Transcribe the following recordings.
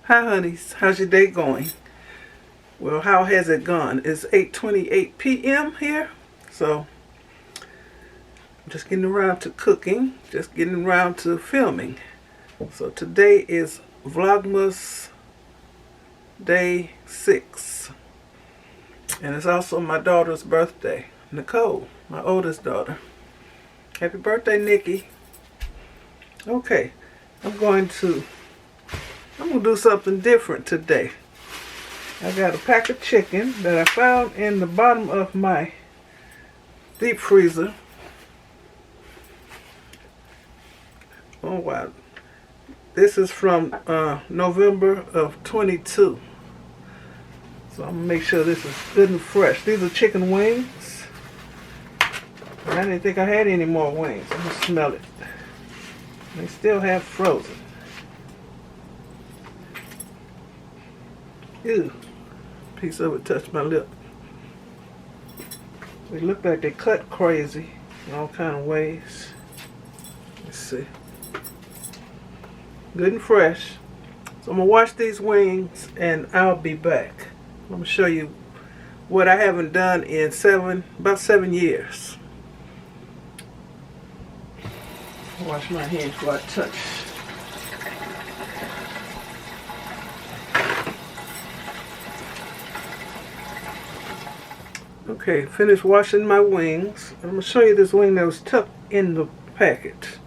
Hi honeys, how's your day going? Well, how has it gone? It's 8:28 p.m. here, so I'm just getting around to cooking, just getting around to filming. So today is Vlogmas day 6, and it's also my daughter's birthday, Nicole, my oldest daughter. Happy birthday, Nikki. Okay, I'm gonna do something different today. I got a pack of chicken that I found in the bottom of my deep freezer. Oh wow. This is from November of 22. So I'm gonna make sure this is good and fresh. These are chicken wings. I didn't think I had any more wings. I'm gonna smell it. They still have frozen. Ew. Piece of it touched my lip. They look like they cut crazy in all kind of ways. Let's see. Good and fresh. So I'm gonna wash these wings and I'll be back. I'm gonna show you what I haven't done in about 7 years. Wash my hands before I touch. Okay, finished washing my wings. I'm going to show you this wing that was tucked in the packet.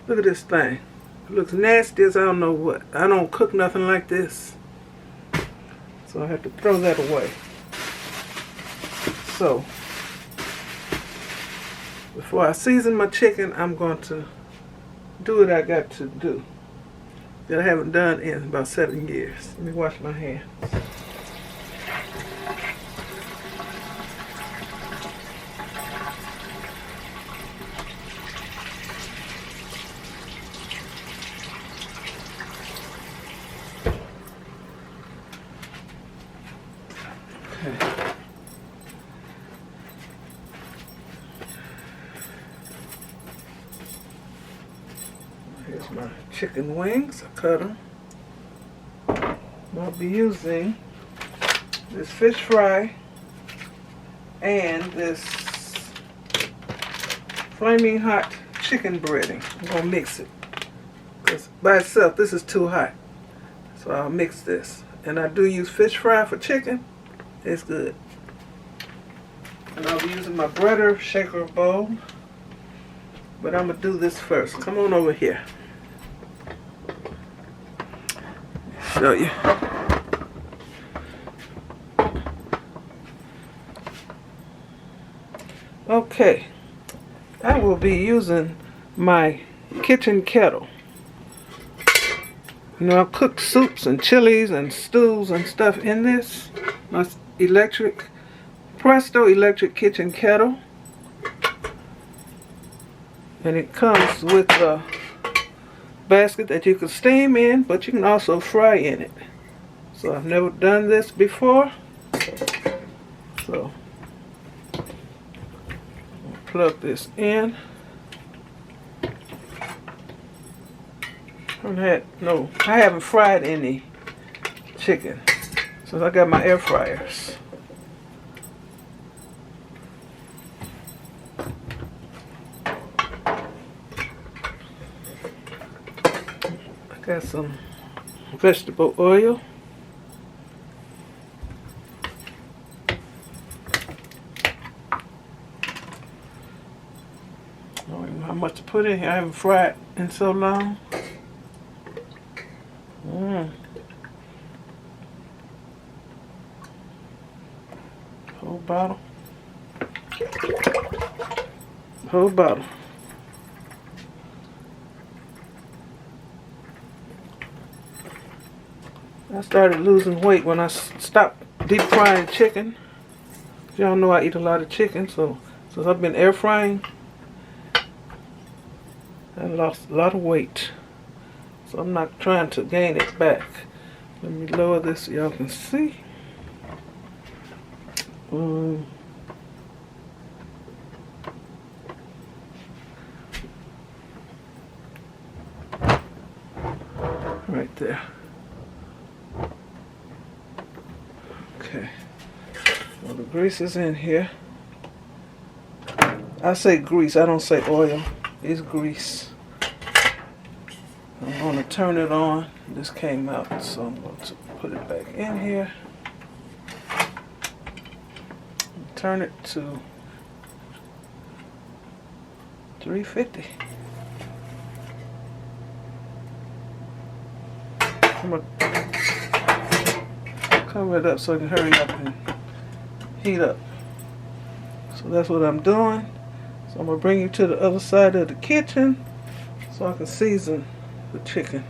Look at this thing. It looks nasty as I don't know what. I don't cook nothing like this. So I have to throw that away. So, before I season my chicken, I'm going to do what I got to do that I haven't done in about 7 years. Let me wash my hands. Here's my chicken wings. I cut them. I'll be using this fish fry and this flaming hot chicken breading. I'm going to mix it because by itself this is too hot. So I'll mix this. And I do use fish fry for chicken. It's good. And I'll be using my butter shaker bowl. But I'm going to do this first. Come on over here. Show you. Okay. I will be using my kitchen kettle. You know, I've cooked soups and chilies and stews and stuff in this. My Presto electric kitchen kettle. And it comes with a basket that you can steam in, but you can also fry in it. So I've never done this before. So I'll plug this in. I haven't fried any chicken since I got my air fryers. Got some vegetable oil. I don't even know how much to put in here. I haven't fried in so long. Whole bottle. Whole bottle. I started losing weight when I stopped deep frying chicken. Y'all know I eat a lot of chicken, so since I've been air frying, I lost a lot of weight. So I'm not trying to gain it back. Let me lower this so y'all can see. Right there. the grease is in here. I say grease, I don't say oil. It's grease. I'm going to turn it on. This came out, so I'm going to put it back in here. Turn it to 350. I'm going to cover it up so it can hurry up and heat up. So that's what I'm doing. So I'm going to bring you to the other side of the kitchen so I can season the chicken.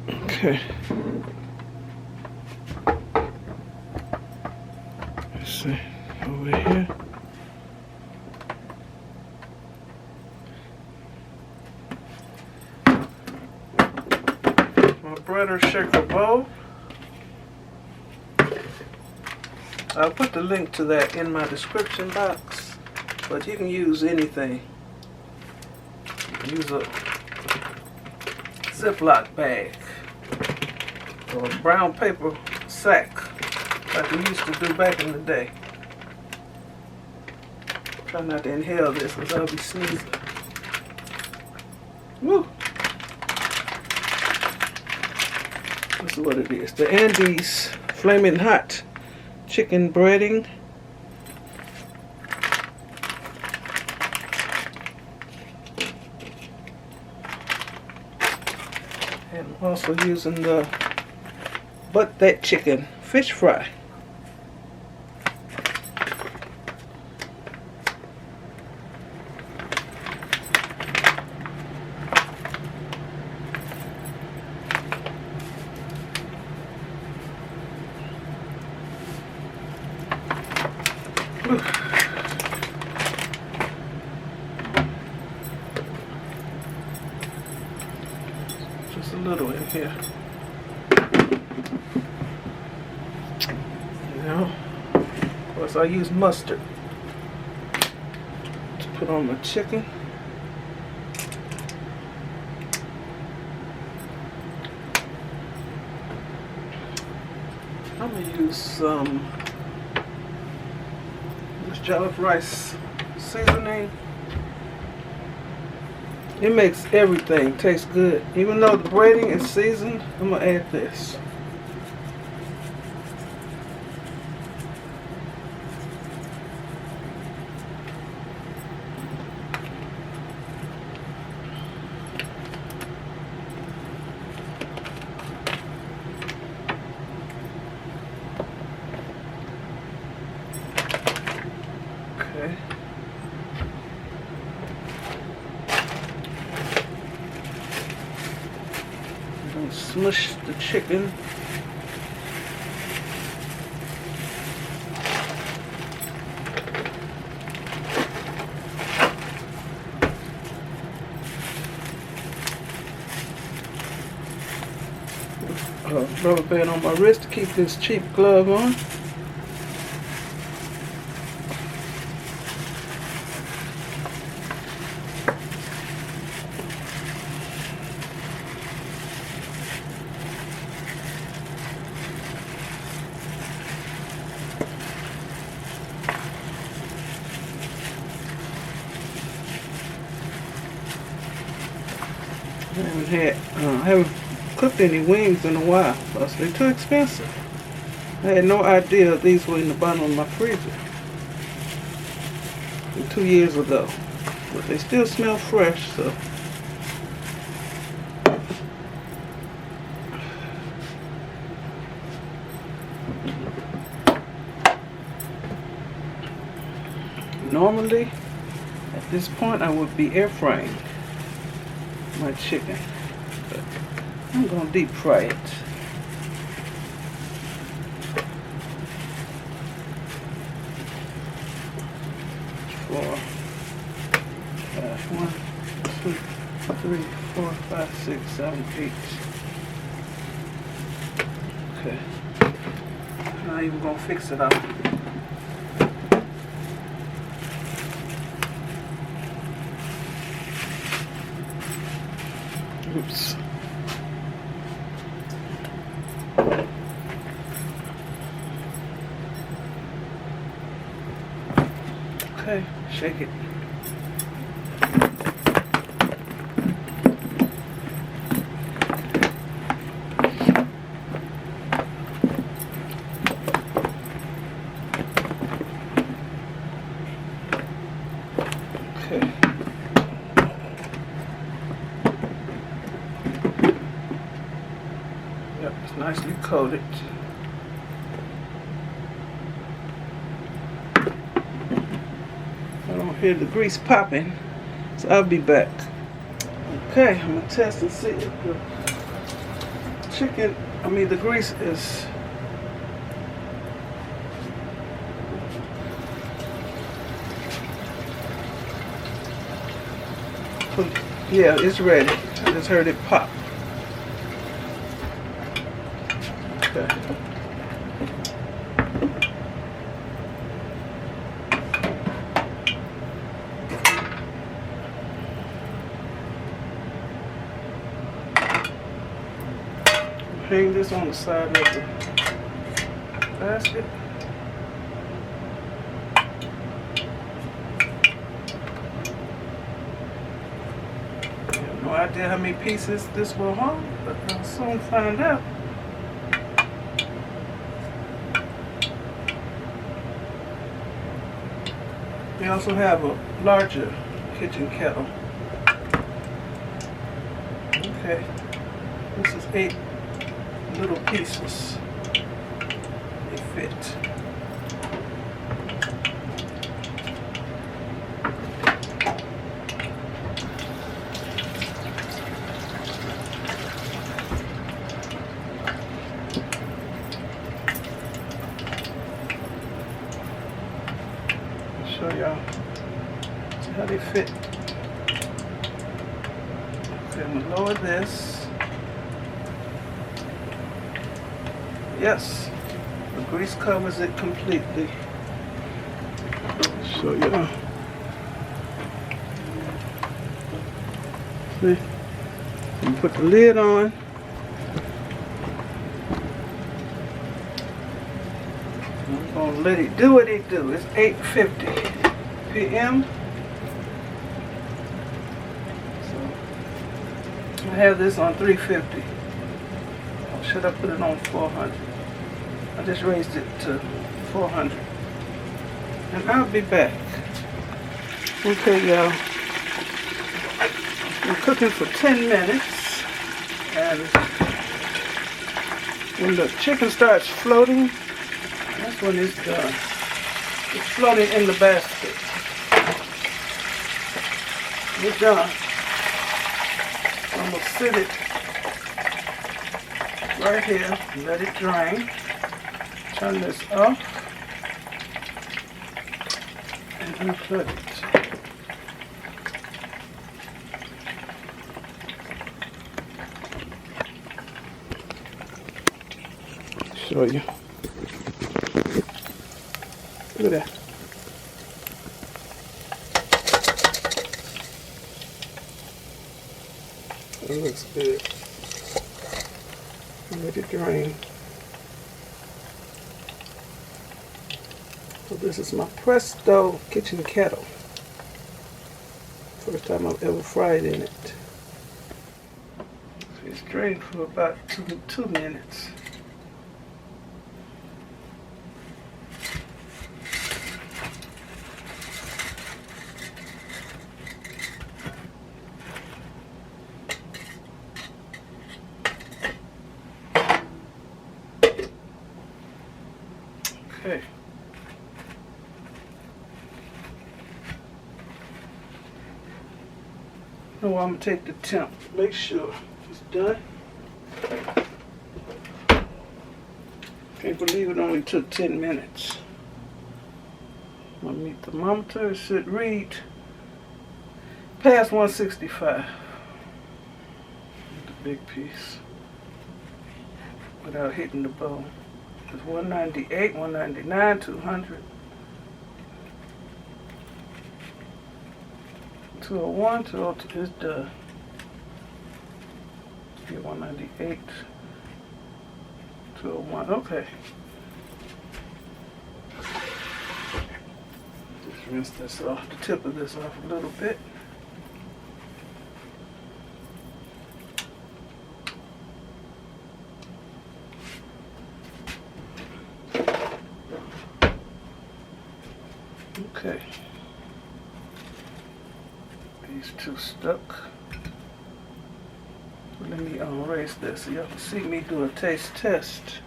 Okay. Let's see. Over here. My butter shaker bowl. I'll put the link to that in my description box, but you can use anything. Use a Ziploc bag or a brown paper sack like we used to do back in the day. Try not to inhale this because I'll be sneezing. Woo! This is what it is. The Andes Flaming Hot chicken breading. And I'm also using the But That Chicken fish fry. Just a little in here. Now, of course, I use mustard to put on my chicken. I'm gonna use some this jollof rice seasoning. It makes everything taste good. Even though the breading is seasoned, I'm gonna add this. Okay. And smush the chicken. Rubber band on my wrist to keep this cheap glove on. I haven't cooked any wings in a while because they're too expensive. I had no idea these were in the bottom of my freezer 2 years ago, but they still smell fresh. So normally at this point I would be air frying my chicken, but I'm going to deep fry it. Four, 1, 2, 3, 4, 5, 6, 7, 8. Okay. Not even going to fix it up. Oops. Okay, shake it. Okay. Yep, it's nicely coated. I don't hear the grease popping, so I'll be back. Okay, I'm gonna test and see if the grease is yeah, it's ready. I just heard it pop. Okay. Hang this on the side of the basket. I have no idea how many pieces this will hold, but I'll soon find out. We also have a larger kitchen kettle. Okay, this is 8 little pieces. They fit. I'll show y'all. See how they fit. Okay, I'm gonna lower this. Yes, the grease covers it completely. So yeah, see, you put the lid on. I'm gonna let it do what it do. It's 8:50 p.m. So I have this on 350. Should I put it on 400? I just raised it to 400. And I'll be back. Okay, y'all. I'm cooking for 10 minutes. And when the chicken starts floating, that's when it's done. It's floating in the basket. It's done. I'm going to sit it right here, let it drain. Turn this off and unplug it. Show you. Look at that. It looks good. Let it drain. So this is my Presto kitchen kettle. First time I've ever fried in it. It's drained for about two minutes. Okay. Now I'm going to take the temp. Make sure it's done. Can't believe it only took 10 minutes. My meat thermometer should read past 165. The big piece. Without hitting the bowl. It's 198, 199, 200. 201, 202 is done. Yeah, 198, 201, okay. Just Rinse this off, the tip of this off a little bit. Okay. These two stuck. Let me erase this so y'all can see me do a taste test.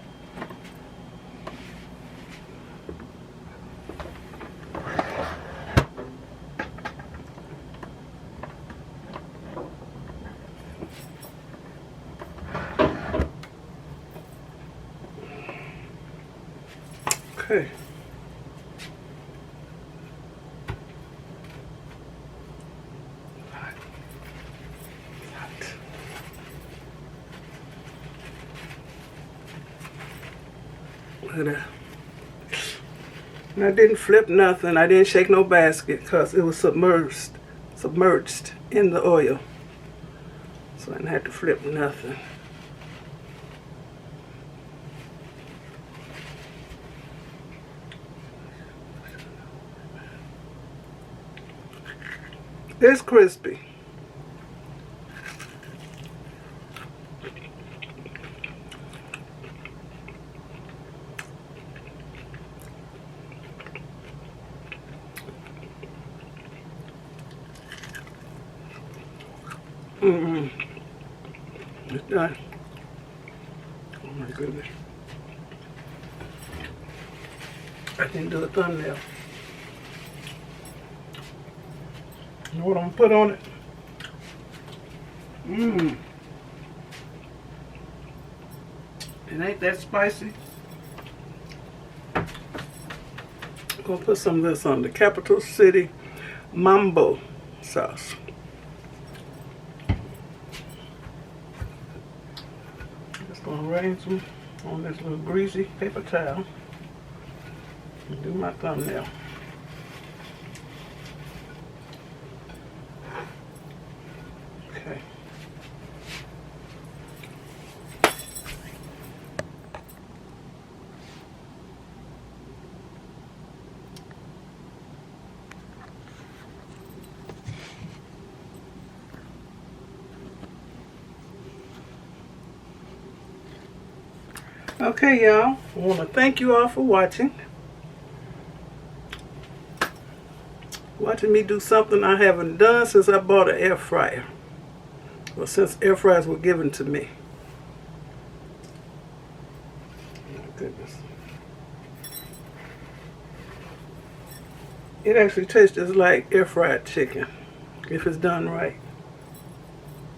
Okay. Look at that. And I didn't flip nothing. I didn't shake no basket because it was submerged in the oil. So I didn't have to flip nothing. It's crispy. It's done. Oh my goodness. I didn't do a thumbnail. You know what I'm gonna put on it? It ain't that spicy. I'm gonna put some of this on the Capital City Mambo sauce. Just gonna arrange them on this little greasy paper towel and do my thumbnail. Okay. Okay, y'all. I want to thank you all for watching. Watching me do something I haven't done since I bought an air fryer. Well, since air fryers were given to me. Oh my goodness. It actually tastes just like air fried chicken if it's done right.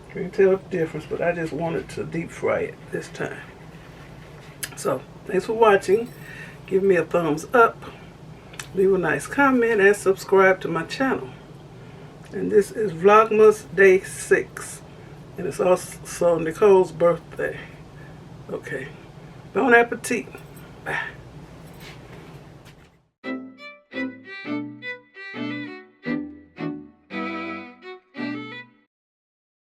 You can tell the difference, but I just wanted to deep fry it this time. So, thanks for watching. Give me a thumbs up. Leave a nice comment and subscribe to my channel. And this is Vlogmas Day 6. And it's also Nicole's birthday. Okay. Bon appetit. Bye.